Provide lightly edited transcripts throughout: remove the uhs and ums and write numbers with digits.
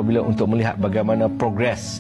apabila untuk melihat bagaimana progres.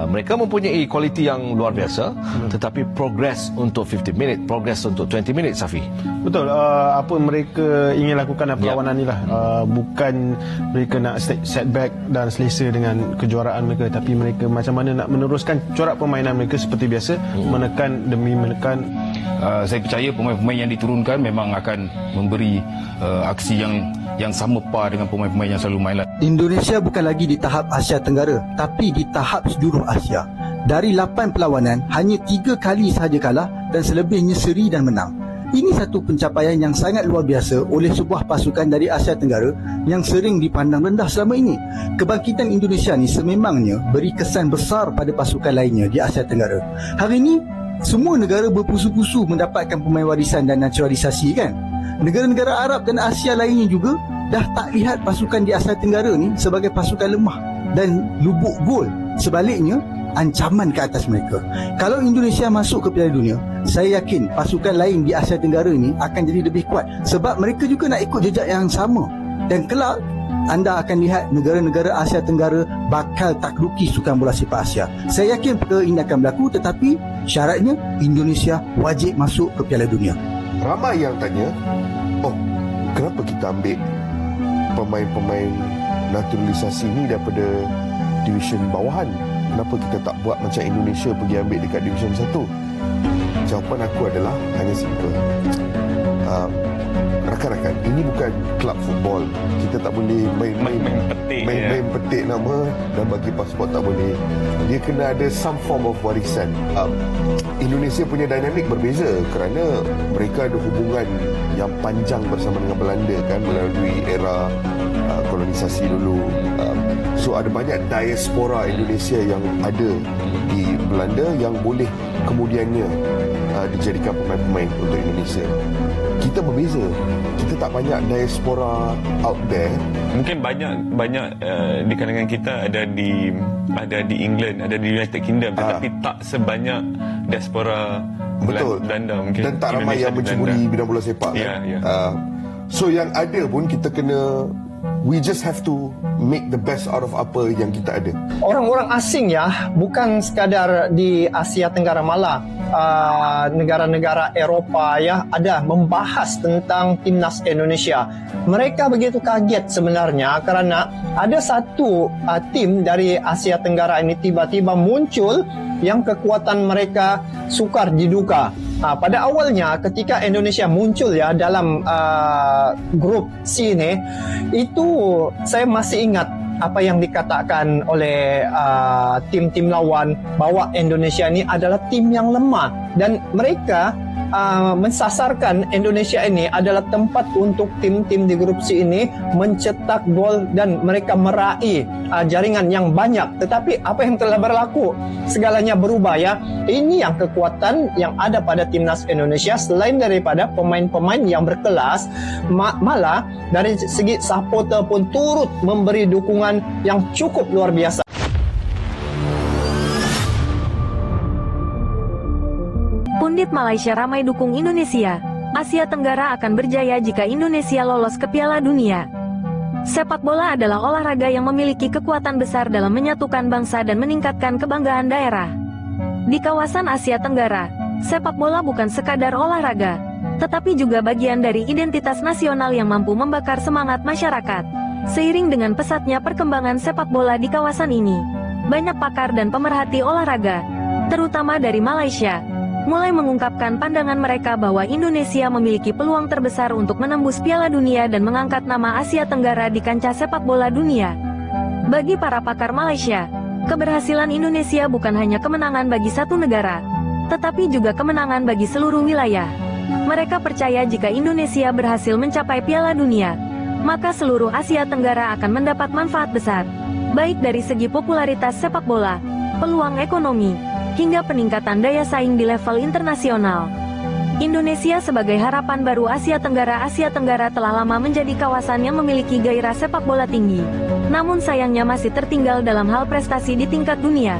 Mereka mempunyai kualiti yang luar biasa, tetapi progres untuk 15 minit, progres untuk 20 minit, Safi. Betul. Apa mereka ingin lakukan perlawanan ni lah. Bukan mereka nak setback dan selesa dengan kejuaraan mereka, tapi mereka macam mana nak meneruskan corak permainan mereka seperti biasa, menekan demi menekan. Saya percaya pemain-pemain yang diturunkan memang akan memberi aksi yang sama par dengan pemain-pemain yang selalu main. Indonesia bukan lagi di tahap Asia Tenggara, tapi di tahap seluruh Asia. Dari 8 perlawanan, hanya 3 kali sahaja kalah dan selebihnya seri dan menang. Ini satu pencapaian yang sangat luar biasa oleh sebuah pasukan dari Asia Tenggara yang sering dipandang rendah selama ini. Kebangkitan Indonesia ni sememangnya beri kesan besar pada pasukan lainnya di Asia Tenggara. Hari ini, semua negara berpusu-pusu mendapatkan pemain warisan dan naturalisasi, kan? Negara-negara Arab dan Asia lainnya juga dah tak lihat pasukan di Asia Tenggara ni sebagai pasukan lemah dan lubuk gol. Sebaliknya, ancaman ke atas mereka. Kalau Indonesia masuk ke Piala Dunia, saya yakin pasukan lain di Asia Tenggara ni akan jadi lebih kuat sebab mereka juga nak ikut jejak yang sama. Dan kelak anda akan lihat negara-negara Asia Tenggara bakal takluki Sukan Bola Sepak Asia. Saya yakin perkara ini akan berlaku, tetapi syaratnya Indonesia wajib masuk ke Piala Dunia. Ramai yang tanya, kenapa kita ambil pemain-pemain naturalisasi ni daripada division bawahan? Kenapa kita tak buat macam Indonesia pergi ambil dekat division 1? Jawapan aku adalah hanya simple. Rakan-rakan, ini bukan klub football. Kita tak boleh main petik nama dan bagi pasport, tak boleh. Dia kena ada some form of warisan. Indonesia punya dinamik berbeza kerana mereka ada hubungan yang panjang bersama dengan Belanda, kan, melalui era kolonisasi dulu. So ada banyak diaspora Indonesia yang ada di Belanda yang boleh kemudiannya dijadikan pemain-pemain untuk Indonesia. Kita berbeza. Kita tak banyak diaspora out there. Mungkin banyak di kalangan kita ada di England, ada di United Kingdom, tetapi tak sebanyak diaspora Belanda mungkin. Dan tak ramai yang mencuburi bidang bola sepak. So yang ada pun kita kena, we just have to make the best out of apa yang kita ada. Orang-orang asing bukan sekadar di Asia Tenggara malah, negara-negara Eropah ada membahas tentang timnas Indonesia. Mereka begitu kaget sebenarnya kerana ada satu tim dari Asia Tenggara ini tiba-tiba muncul yang kekuatan mereka sukar diduga. Pada awalnya ketika Indonesia muncul dalam grup C ini, itu saya masih ingat apa yang dikatakan oleh tim-tim lawan bahwa Indonesia ini adalah tim yang lemah dan mereka mensasarkan Indonesia ini adalah tempat untuk tim-tim di grup C ini mencetak gol dan mereka meraih jaringan yang banyak. Tetapi apa yang telah berlaku? Segalanya berubah Ini yang kekuatan yang ada pada timnas Indonesia. Selain daripada pemain-pemain yang berkelas, malah dari segi supporter pun turut memberi dukungan yang cukup luar biasa. Pundit Malaysia ramai dukung Indonesia. Asia Tenggara akan berjaya jika Indonesia lolos ke Piala Dunia. Sepak bola adalah olahraga yang memiliki kekuatan besar dalam menyatukan bangsa dan meningkatkan kebanggaan daerah. Di kawasan Asia Tenggara, sepak bola bukan sekadar olahraga, tetapi juga bagian dari identitas nasional yang mampu membakar semangat masyarakat. Seiring dengan pesatnya perkembangan sepak bola di kawasan ini, banyak pakar dan pemerhati olahraga, terutama dari Malaysia, mulai mengungkapkan pandangan mereka bahwa Indonesia memiliki peluang terbesar untuk menembus Piala Dunia dan mengangkat nama Asia Tenggara di kancah sepak bola dunia. Bagi para pakar Malaysia, keberhasilan Indonesia bukan hanya kemenangan bagi satu negara, tetapi juga kemenangan bagi seluruh wilayah. Mereka percaya jika Indonesia berhasil mencapai Piala Dunia, maka seluruh Asia Tenggara akan mendapat manfaat besar, baik dari segi popularitas sepak bola, peluang ekonomi, hingga peningkatan daya saing di level internasional. Indonesia sebagai harapan baru Asia Tenggara telah lama menjadi kawasan yang memiliki gairah sepak bola tinggi. Namun sayangnya masih tertinggal dalam hal prestasi di tingkat dunia.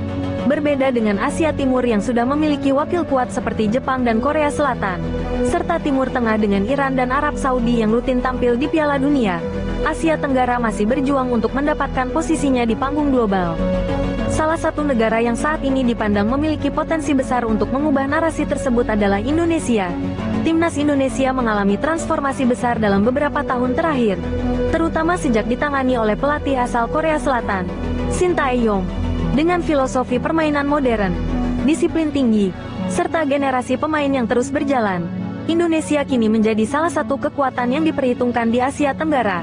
Berbeda dengan Asia Timur yang sudah memiliki wakil kuat seperti Jepang dan Korea Selatan, serta Timur Tengah dengan Iran dan Arab Saudi yang rutin tampil di Piala Dunia, Asia Tenggara masih berjuang untuk mendapatkan posisinya di panggung global. Salah satu negara yang saat ini dipandang memiliki potensi besar untuk mengubah narasi tersebut adalah Indonesia. Timnas Indonesia mengalami transformasi besar dalam beberapa tahun terakhir, terutama sejak ditangani oleh pelatih asal Korea Selatan, Shin Tae-yong. Dengan filosofi permainan modern, disiplin tinggi, serta generasi pemain yang terus berjalan, Indonesia kini menjadi salah satu kekuatan yang diperhitungkan di Asia Tenggara.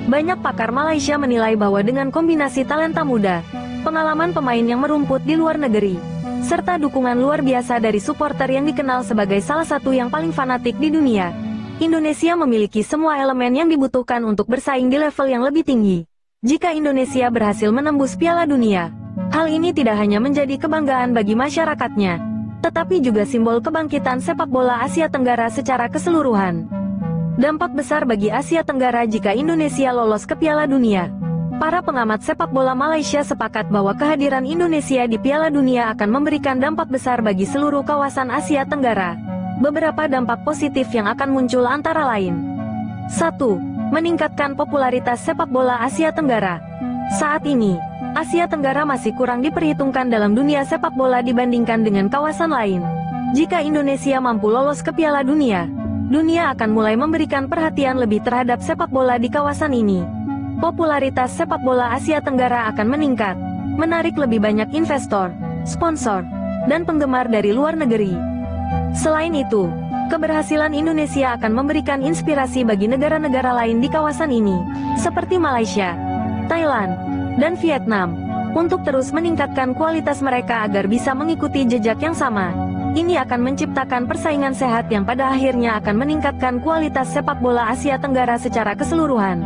Banyak pakar Malaysia menilai bahwa dengan kombinasi talenta muda, pengalaman pemain yang merumput di luar negeri, serta dukungan luar biasa dari supporter yang dikenal sebagai salah satu yang paling fanatik di dunia, Indonesia memiliki semua elemen yang dibutuhkan untuk bersaing di level yang lebih tinggi. Jika Indonesia berhasil menembus Piala Dunia, hal ini tidak hanya menjadi kebanggaan bagi masyarakatnya, tetapi juga simbol kebangkitan sepak bola Asia Tenggara secara keseluruhan. Dampak besar bagi Asia Tenggara jika Indonesia lolos ke Piala Dunia. Para pengamat sepak bola Malaysia sepakat bahwa kehadiran Indonesia di Piala Dunia akan memberikan dampak besar bagi seluruh kawasan Asia Tenggara. Beberapa dampak positif yang akan muncul antara lain: 1. Meningkatkan popularitas sepak bola Asia Tenggara. Saat ini, Asia Tenggara masih kurang diperhitungkan dalam dunia sepak bola dibandingkan dengan kawasan lain. Jika Indonesia mampu lolos ke Piala Dunia, dunia akan mulai memberikan perhatian lebih terhadap sepak bola di kawasan ini. Popularitas sepak bola Asia Tenggara akan meningkat, menarik lebih banyak investor, sponsor, dan penggemar dari luar negeri. Selain itu, keberhasilan Indonesia akan memberikan inspirasi bagi negara-negara lain di kawasan ini, seperti Malaysia, Thailand, dan Vietnam, untuk terus meningkatkan kualitas mereka agar bisa mengikuti jejak yang sama. Ini akan menciptakan persaingan sehat yang pada akhirnya akan meningkatkan kualitas sepak bola Asia Tenggara secara keseluruhan.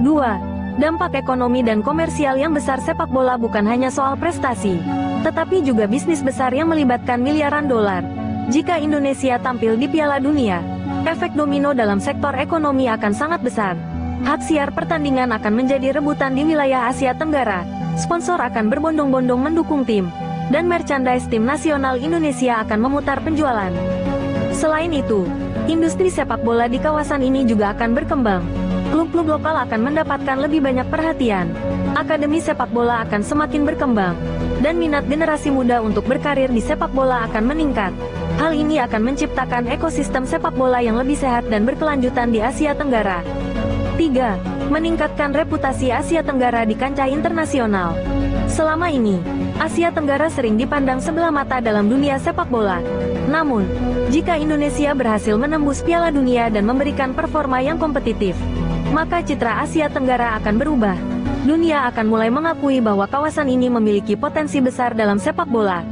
2. Dampak ekonomi dan komersial yang besar. Sepak bola bukan hanya soal prestasi, tetapi juga bisnis besar yang melibatkan miliaran dolar. Jika Indonesia tampil di Piala Dunia, efek domino dalam sektor ekonomi akan sangat besar. Hak siar pertandingan akan menjadi rebutan di wilayah Asia Tenggara, sponsor akan berbondong-bondong mendukung tim, dan merchandise tim nasional Indonesia akan memutar penjualan. Selain itu, industri sepak bola di kawasan ini juga akan berkembang. Klub-klub lokal akan mendapatkan lebih banyak perhatian, akademi sepak bola akan semakin berkembang, dan minat generasi muda untuk berkarir di sepak bola akan meningkat. Hal ini akan menciptakan ekosistem sepak bola yang lebih sehat dan berkelanjutan di Asia Tenggara. 3. Meningkatkan reputasi Asia Tenggara di kancah internasional. Selama ini, Asia Tenggara sering dipandang sebelah mata dalam dunia sepak bola. Namun, jika Indonesia berhasil menembus Piala Dunia dan memberikan performa yang kompetitif, maka citra Asia Tenggara akan berubah. Dunia akan mulai mengakui bahwa kawasan ini memiliki potensi besar dalam sepak bola.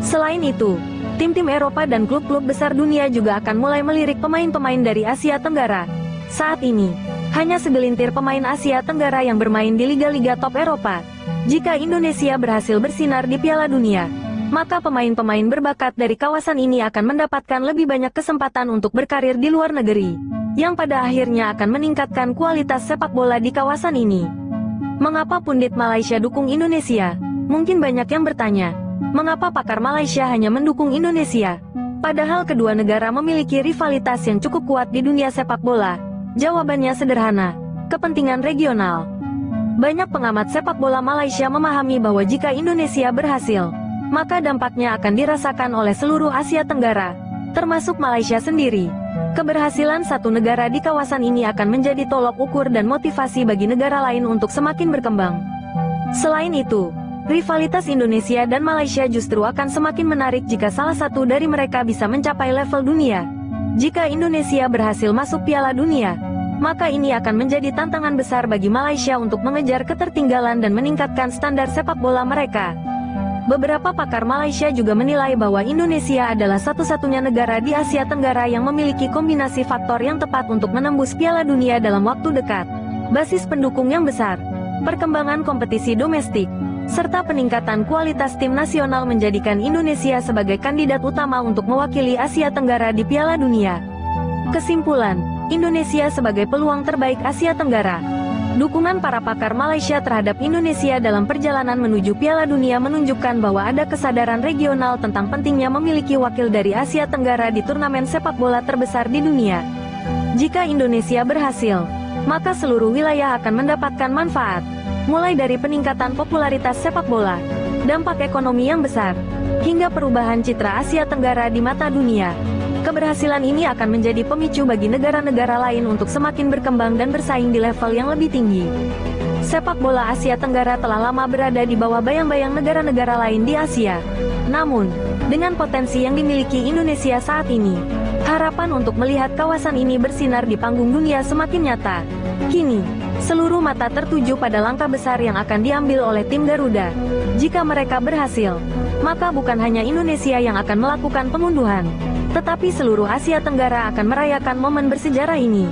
Selain itu, tim-tim Eropa dan klub-klub besar dunia juga akan mulai melirik pemain-pemain dari Asia Tenggara. Saat ini, hanya segelintir pemain Asia Tenggara yang bermain di liga-liga top Eropa. Jika Indonesia berhasil bersinar di Piala Dunia, maka pemain-pemain berbakat dari kawasan ini akan mendapatkan lebih banyak kesempatan untuk berkarir di luar negeri, yang pada akhirnya akan meningkatkan kualitas sepak bola di kawasan ini. Mengapa pundit Malaysia dukung Indonesia? Mungkin banyak yang bertanya, mengapa pakar Malaysia hanya mendukung Indonesia? Padahal kedua negara memiliki rivalitas yang cukup kuat di dunia sepak bola. Jawabannya sederhana, kepentingan regional. Banyak pengamat sepak bola Malaysia memahami bahwa jika Indonesia berhasil, maka dampaknya akan dirasakan oleh seluruh Asia Tenggara, termasuk Malaysia sendiri. Keberhasilan satu negara di kawasan ini akan menjadi tolok ukur dan motivasi bagi negara lain untuk semakin berkembang. Selain itu, rivalitas Indonesia dan Malaysia justru akan semakin menarik jika salah satu dari mereka bisa mencapai level dunia. Jika Indonesia berhasil masuk Piala Dunia, maka ini akan menjadi tantangan besar bagi Malaysia untuk mengejar ketertinggalan dan meningkatkan standar sepak bola mereka. Beberapa pakar Malaysia juga menilai bahwa Indonesia adalah satu-satunya negara di Asia Tenggara yang memiliki kombinasi faktor yang tepat untuk menembus Piala Dunia dalam waktu dekat. Basis pendukung yang besar, perkembangan kompetisi domestik, serta peningkatan kualitas tim nasional menjadikan Indonesia sebagai kandidat utama untuk mewakili Asia Tenggara di Piala Dunia. Kesimpulan, Indonesia sebagai peluang terbaik Asia Tenggara. Dukungan para pakar Malaysia terhadap Indonesia dalam perjalanan menuju Piala Dunia menunjukkan bahwa ada kesadaran regional tentang pentingnya memiliki wakil dari Asia Tenggara di turnamen sepak bola terbesar di dunia. Jika Indonesia berhasil, maka seluruh wilayah akan mendapatkan manfaat, mulai dari peningkatan popularitas sepak bola, dampak ekonomi yang besar, hingga perubahan citra Asia Tenggara di mata dunia. Keberhasilan ini akan menjadi pemicu bagi negara-negara lain untuk semakin berkembang dan bersaing di level yang lebih tinggi. Sepak bola Asia Tenggara telah lama berada di bawah bayang-bayang negara-negara lain di Asia. Namun, dengan potensi yang dimiliki Indonesia saat ini, harapan untuk melihat kawasan ini bersinar di panggung dunia semakin nyata. Kini, seluruh mata tertuju pada langkah besar yang akan diambil oleh tim Garuda. Jika mereka berhasil, maka bukan hanya Indonesia yang akan melakukan pengunduhan, tetapi seluruh Asia Tenggara akan merayakan momen bersejarah ini.